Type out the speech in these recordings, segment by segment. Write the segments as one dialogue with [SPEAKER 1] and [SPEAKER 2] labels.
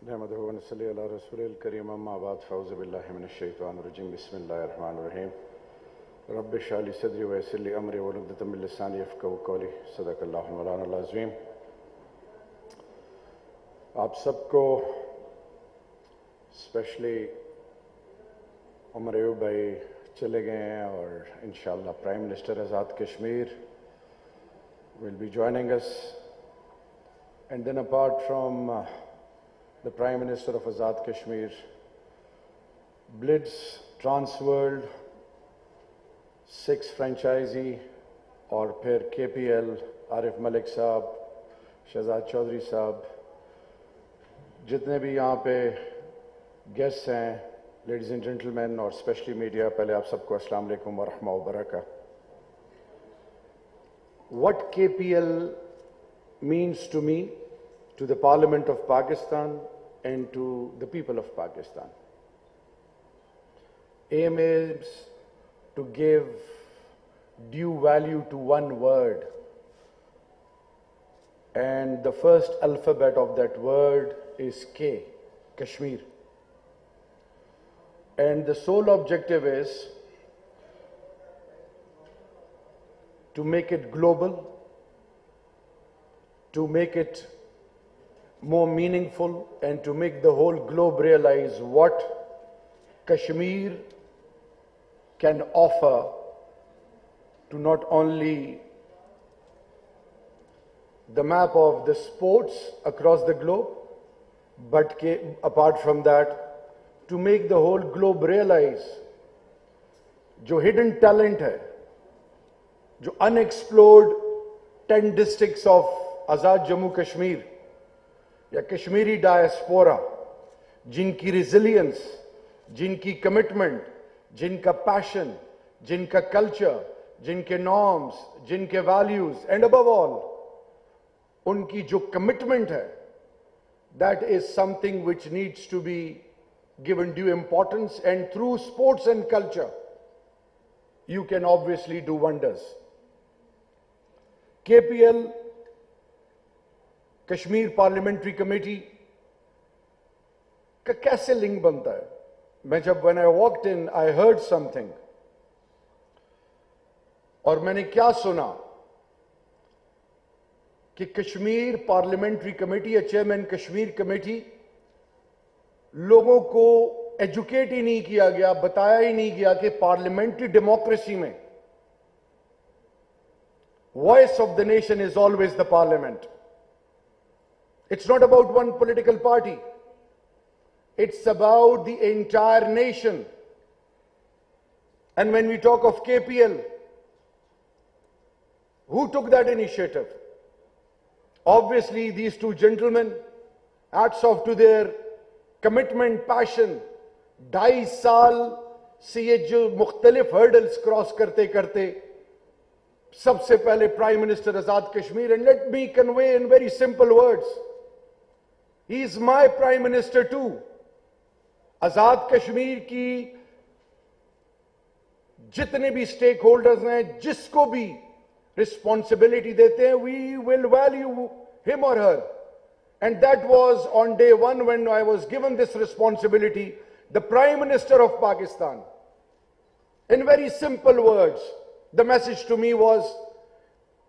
[SPEAKER 1] नहमदुहु व नसल्ली अला रसूलिल करीम अम्मा बाद फ़ऊज़ु बिल्लाहि मिनश शैतानिर रजीम बिस्मिल्लाहिर रहमानिर रहीम रब्बि इश्रह ली सदरी व यस्सिर ली अमरी वहलुल मिन लिसानी यफ़क़हू क़ौली सदक़ल्लाहुल मौलाना अज़ीम। आप सबको स्पेशली उमर अयूब भाई चले गए हैं और इंशाअल्लाह prime minister Azad Kashmir will be joining us, and then apart from the Prime Minister of Azad Kashmir, Blitz, Transworld, Six franchisee और फिर KPL, आरिफ मलिक साहब, शहजाद चौधरी साहब, जितने भी यहाँ पे गेस्ट हैं, लेडीज एंड जेंटलमैन और स्पेशली मीडिया, पहले आप सबको अस्सलाम वालेकुम व रहमतुल्लाहि व बरकातहू। What KPL means to me, to the Parliament of Pakistan and to the people of Pakistan. Aim is to give due value to one word, and the first alphabet of that word is K, Kashmir. And the sole objective is to make it global, to make it more meaningful, and to make the whole globe realize what Kashmir can offer to not only the map of the sports across the globe, but apart from that, to make the whole globe realize जो hidden talent है, जो unexplored 10 districts of Azad Jammu Kashmir या Kashmiri diaspora, जिनकी resilience, जिनकी commitment, जिनका passion, जिनका culture, जिनके norms, जिनके वैल्यूज, एंड अबव ऑल उनकी जो कमिटमेंट है, that is something which needs to be given due importance, and through sports and culture you can obviously do wonders. KPL, Kashmir parliamentary committee का कैसे link बनता है? मैं जब when I walked in, I heard something, और मैंने क्या सुना कि कश्मीर पार्लियामेंट्री कमेटी या चेयरमैन कश्मीर कमेटी लोगों को एजुकेट ही नहीं किया गया, बताया ही नहीं गया कि पार्लियामेंट्री डेमोक्रेसी में voice of the nation is always the parliament. It's not about one political party, it's about the entire nation. And when we talk of KPL, who took that initiative? Obviously these two gentlemen, hats off to their commitment, passion. 2.5 साल से ये जो मुख्तलिफ hurdles cross करते करते सबसे पहले prime minister Azad Kashmir, and let me convey in very simple words, he is my prime minister too. Azad Kashmir की जितने भी स्टेक होल्डर्स हैं, जिसको भी रिस्पॉन्सिबिलिटी देते हैं, वी विल वैल्यू हिम और हर. And that was on day one when I was given this responsibility. The Prime Minister of Pakistan, in very simple words, the message to me was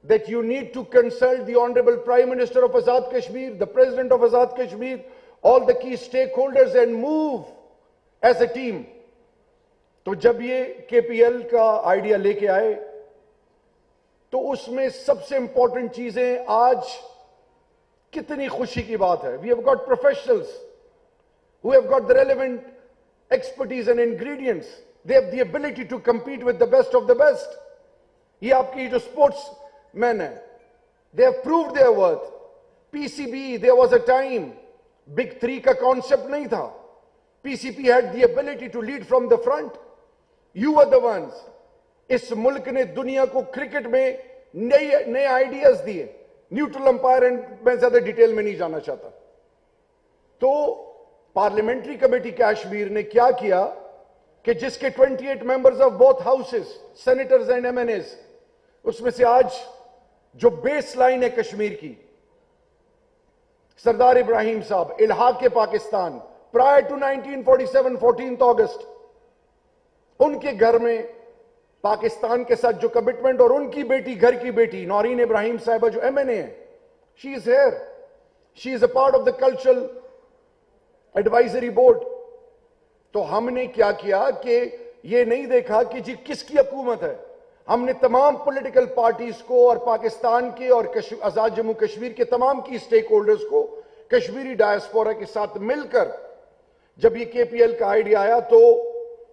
[SPEAKER 1] that you need to consult the Honorable Prime Minister of Azad Kashmir, the President of Azad Kashmir, all the key stakeholders, and move as a team. तो जब ये KPL का idea लेके आए, तो उसमें सबसे important चीजें, आज कितनी खुशी की बात है, we have got professionals who have got the relevant expertise and ingredients. They have the ability to compete with the best of the best. ये आपकी जो स्पोर्ट्स मैन है, they have proved their worth. PCB, there was a time Big 3 का concept नहीं था. PCB had the ability to lead from the front. You were the ones. इस मुल्क ने दुनिया को क्रिकेट में नए आइडियाज दिए. न्यूट्रल अंपायर, एंड मैं ज्यादा डिटेल में नहीं जाना चाहता. तो पार्लियामेंट्री कमेटी कश्मीर ने क्या किया कि जिसके 28 members of both houses, senators and MNAs, उसमें से आज जो बेस लाइन है कश्मीर की, Sardar Ibrahim Saab, Ilhaq Pakistan, prior to 1947, 14th August, उनके घर में पाकिस्तान के साथ जो कमिटमेंट, और उनकी बेटी, घर की बेटी नौरीन इब्राहिम साहिबा जो MNA है, she is here, she is a part of the cultural advisory board. तो हमने क्या किया कि ये नहीं देखा कि जी किसकी हुकूमत है, हमने तमाम पॉलिटिकल पार्टीज को और पाकिस्तान के और आजाद जम्मू कश्मीर के तमाम की स्टेक होल्डर्स को कश्मीरी डायस्पोरा के साथ मिलकर जब ये KPL का आइडिया आया, तो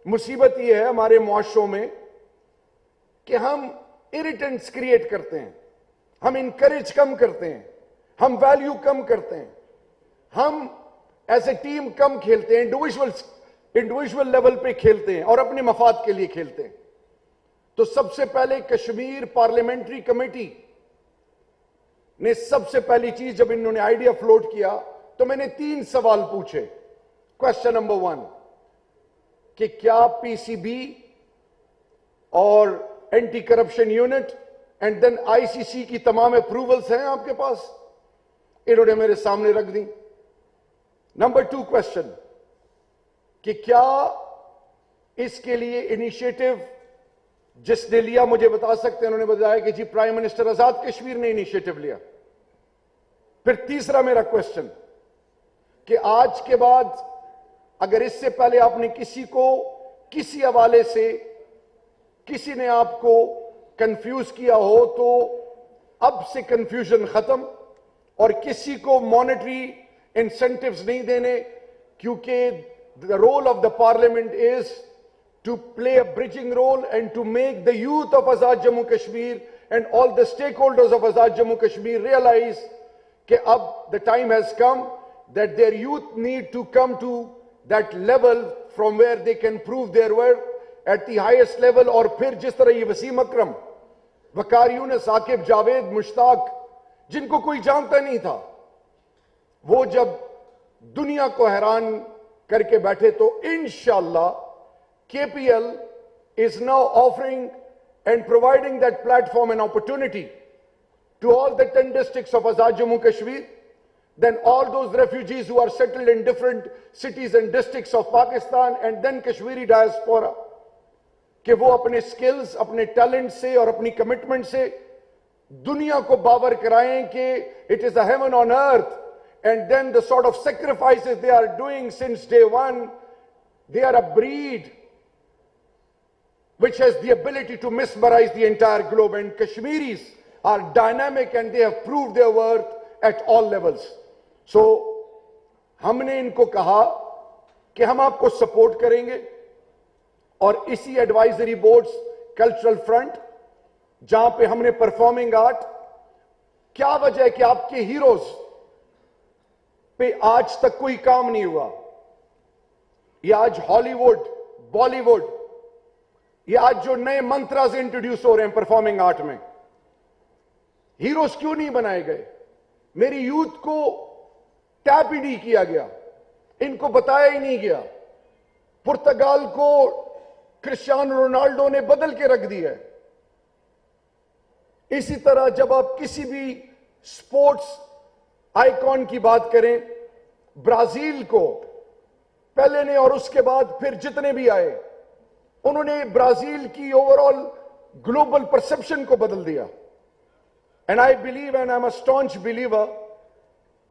[SPEAKER 1] मुसीबत ये है हमारे मुआशरों में कि हम इरिटेंट्स क्रिएट करते हैं, हम इनकरेज कम करते हैं, हम वैल्यू कम करते हैं, हम एज ए टीम कम खेलते हैं, इंडिविजुअल लेवल पे खेलते हैं और अपने मफाद के लिए खेलते हैं। तो सबसे पहले कश्मीर पार्लियामेंट्री कमेटी ने सबसे पहली चीज, जब इन्होंने आइडिया फ्लोट किया तो मैंने 3 सवाल पूछे। क्वेश्चन नंबर 1 कि क्या PCB और anti corruption unit and then ICC की तमाम अप्रूवल्स हैं आपके पास? इन्होंने मेरे सामने रख दी। नंबर 2 क्वेश्चन कि क्या इसके लिए इनिशिएटिव जिसने लिया, मुझे बता सकते हैं? उन्होंने बताया कि जी प्राइम मिनिस्टर आजाद कश्मीर ने इनिशिएटिव लिया। फिर तीसरा मेरा क्वेश्चन कि आज के बाद अगर इससे पहले आपने किसी को किसी हवाले से किसी ने आपको कंफ्यूज किया हो, तो अब से कंफ्यूजन खत्म, और किसी को मॉनेटरी इंसेंटिव्स नहीं देने, क्योंकि the role of the parliament is to play a bridging role and to make the youth of Azad Jammu Kashmir and all the stakeholders of Azad Jammu Kashmir realize that ab the time has come that their youth need to come to that level from where they can prove their worth at the highest level। और फिर जिस तरह ये वसीम अकरम, वकार यूनुस, आकिब जावेद, मुश्ताक, जिनको कोई जानता नहीं था, वो जब दुनिया को हैरान करके बैठे, तो इंशाअल्लाह KPL is now offering and providing that platform and opportunity to all the 10 districts of Azad Jammu Kashmir, then all those refugees who are settled in different cities and districts of Pakistan, and then Kashmiri diaspora, कि वो अपने skills, अपने talent से और अपनी commitment से दुनिया को बावर कराएं कि it is a heaven on earth, and then the sort of sacrifices they are doing since day one, they are a breed which has the ability to mesmerize the entire globe, and Kashmiris are dynamic and they have proved their worth at all levels। So हमने इनको कहा कि हम आपको support करेंगे, और इसी advisory boards, cultural front, जहां पे हमने परफॉर्मिंग आर्ट, क्या वजह है कि आपके हीरोज पे आज तक कोई काम नहीं हुआ? ये आज हॉलीवुड, बॉलीवुड, ये आज जो नए मंत्रास इंट्रोड्यूस हो रहे हैं परफॉर्मिंग आर्ट में, हीरोज क्यों नहीं बनाए गए? मेरी यूथ को टैप ही नहीं किया गया, इनको बताया ही नहीं गया। पुर्तगाल को क्रिस्टियानो रोनाल्डो ने बदल के रख दिया है। इसी तरह जब आप किसी भी स्पोर्ट्स आइकॉन की बात करें, ब्राजील को पहले ने और उसके बाद फिर जितने भी आए, उन्होंने ब्राजील की ओवरऑल ग्लोबल परसेप्शन को बदल दिया। And I believe and I am a staunch believer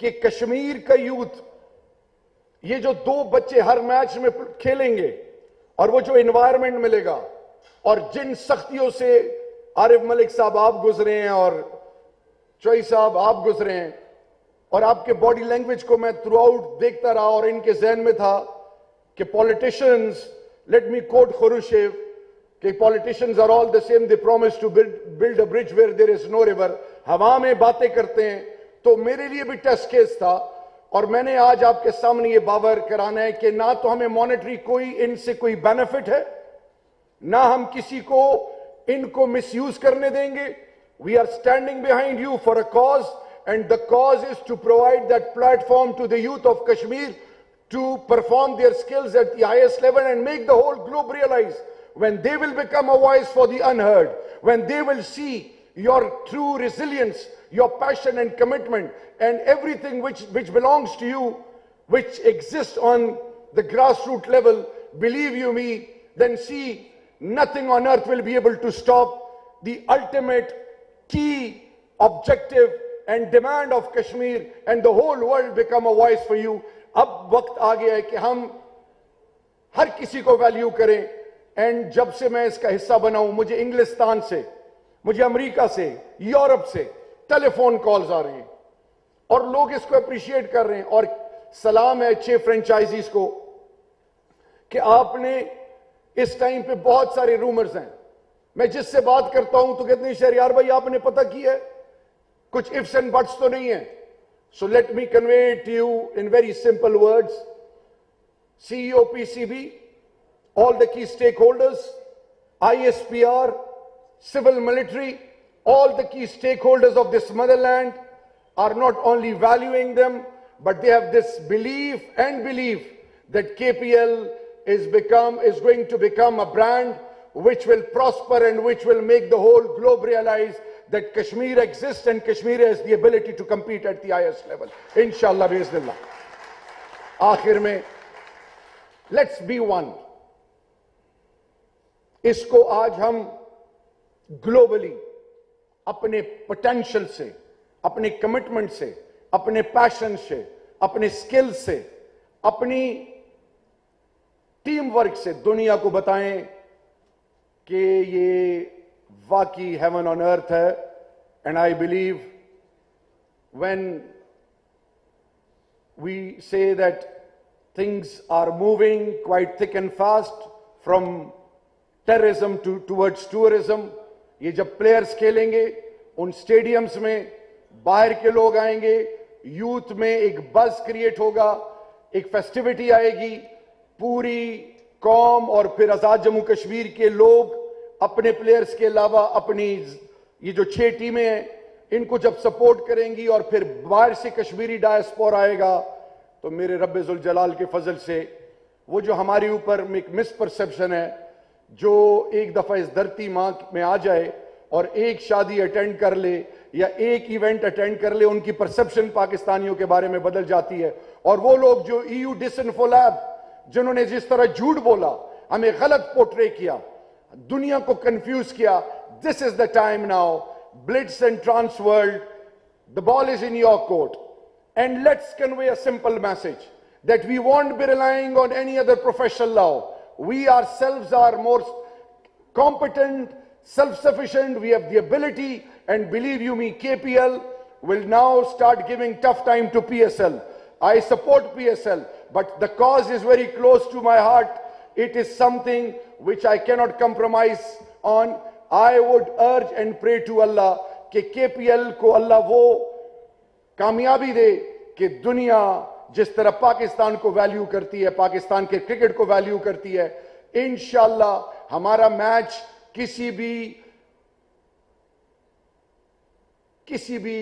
[SPEAKER 1] कि कश्मीर का यूथ, ये जो 2 बच्चे हर मैच में खेलेंगे और वो जो एनवायरनमेंट मिलेगा, और जिन सख्तियों से आरिफ मलिक साहब आप गुजरे हैं और चोई साहब आप गुजरे हैं, और आपके बॉडी लैंग्वेज को मैं थ्रू आउट देखता रहा, और इनके जहन में था कि politicians, let me quote Khrushchev, कि politicians are all the same, they promise to build a bridge where there is no river। हवा में बातें करते हैं। तो मेरे लिए भी टेस्ट केस था, और मैंने आज आपके सामने ये बावर कराना है कि ना तो हमें मॉनेटरी कोई इनसे कोई बेनिफिट है, ना हम किसी को इनको मिसयूज करने देंगे। We are standing behind you for a cause, and the cause is to provide that platform to the youth of Kashmir to perform their skills at the highest level and make the whole globe realize when they will become a voice for the unheard, when they will see your true resilience, your passion and commitment, and everything which belongs to you, which exists on the grassroots level, believe you me, then see, nothing on earth will be able to stop the ultimate key objective and demand of Kashmir, and the whole world become a voice for you. अब वक्त आ गया है कि हम हर किसी को value करें. And जब से मैं इसका हिस्सा बना हूं, मुझे इंग्लिस्तान से, मुझे अमेरिका से, यूरोप से टेलीफोन कॉल्स आ रहे हैं और लोग इसको अप्रिशिएट कर रहे हैं. और सलाम है 6 फ्रेंचाइजीज को कि आपने इस टाइम पे बहुत सारे रूमर्स हैं. मैं जिससे बात करता हूं तो कहते हैं शहरयार भाई आपने पता किया है, कुछ इफ्स एंड बट्स तो नहीं है. So let me convey to you in very simple words. CEO PCB, all the key stakeholders, ISPR, civil military, all the key stakeholders of this motherland are not only valuing them, but they have this belief that KPL is going to become a brand which will prosper and which will make the whole globe realize that Kashmir exists and Kashmir has the ability to compete at the highest level. Inshallah, biiznillah. आखिर में, let's be one. इसको आज हम globally अपने potential से, अपने commitment से, अपने पैशन से, अपने स्किल से, अपनी टीम वर्क से दुनिया को बताएं कि ये वाकई हेवन ऑन अर्थ है. And I believe when we say that things are moving quite thick and fast from terrorism towards tourism. ये जब प्लेयर्स खेलेंगे उन स्टेडियम्स में, बाहर के लोग आएंगे, यूथ में एक बज़ क्रिएट होगा, एक फेस्टिविटी आएगी, पूरी कौम और फिर आजाद जम्मू कश्मीर के लोग अपने प्लेयर्स के अलावा अपनी ये जो 6 टीमें हैं इनको जब सपोर्ट करेंगी और फिर बाहर से कश्मीरी डायस्पोरा आएगा, तो मेरे रब्बे जुल जलाल के फजल से वो जो हमारे ऊपर एक मिसपरसेप्शन है, जो एक दफा इस धरती मां में आ जाए और एक शादी अटेंड कर ले या एक इवेंट अटेंड कर ले, उनकी परसेप्शन पाकिस्तानियों के बारे में बदल जाती है. और वो लोग जो EU डिसइंफोलैब, जिन्होंने जिस तरह झूठ बोला, हमें गलत पोर्ट्रे किया, दुनिया को कंफ्यूज किया, this is the time now. Blitz and trans world, the ball is in your court. And let's convey a simple message that we won't be relying on any other professional now. We ourselves are more competent, self-sufficient, we have the ability, and believe you me, KPL will now start giving tough time to PSL. I support PSL, but the cause is very close to my heart. It is something which I cannot compromise on. I would urge and pray to Allah कि KPL को अल्लाह वो कामयाबी दे कि दुनिया जिस तरह पाकिस्तान को value करती है, पाकिस्तान के क्रिकेट को वैल्यू करती है. इंशाल्लाह हमारा मैच किसी भी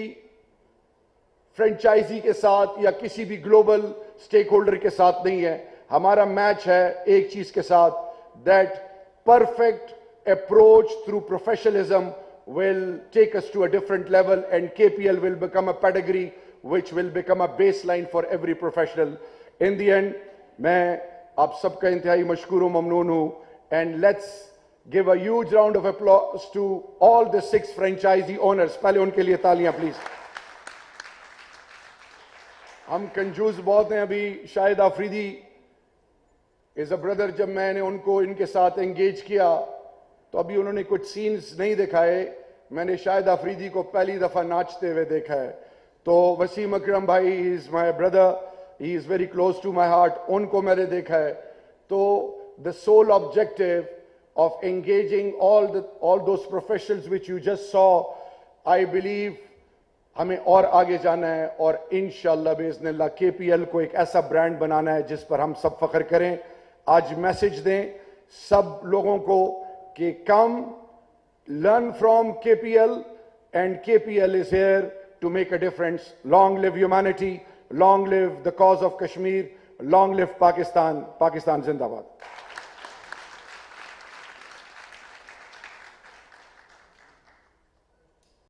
[SPEAKER 1] फ्रेंचाइजी के साथ या किसी भी ग्लोबल स्टेक होल्डर के साथ नहीं है. हमारा मैच है एक चीज के साथ, that perfect approach through professionalism will take us to a different level, and KPL will become a pedigree which will become a baseline for every professional. In the end, मैं आप सबका इंतहाई मशकूर व ममनून हूं, and let's give a huge round of applause to all the 6 franchisee owners. पहले उनके लिए तालियां प्लीज. हम कंजूस बहुत हैं. अभी Shahid Afridi is a brother, जब मैंने उनको इनके साथ एंगेज किया तो अभी उन्होंने कुछ सीन्स नहीं दिखाए. मैंने शाहिद आफरीदी को पहली दफा नाचते हुए देखा है. तो वसीम अकरम भाई, he is my brother, he is very close to my heart, उनको मैंने देखा है. तो the sole objective of engaging all those professionals which you just saw, I believe हमें और आगे जाना है और इंशाअल्लाह बिइज़्निल्लाह KPL को एक ऐसा ब्रांड बनाना है जिस पर हम सब फख्र करें. आज मैसेज दें सब लोगों को कि come, learn from KPL, and KPL is here to make a difference. Long live humanity, long live the cause of Kashmir, long live Pakistan. Pakistan Zindabad.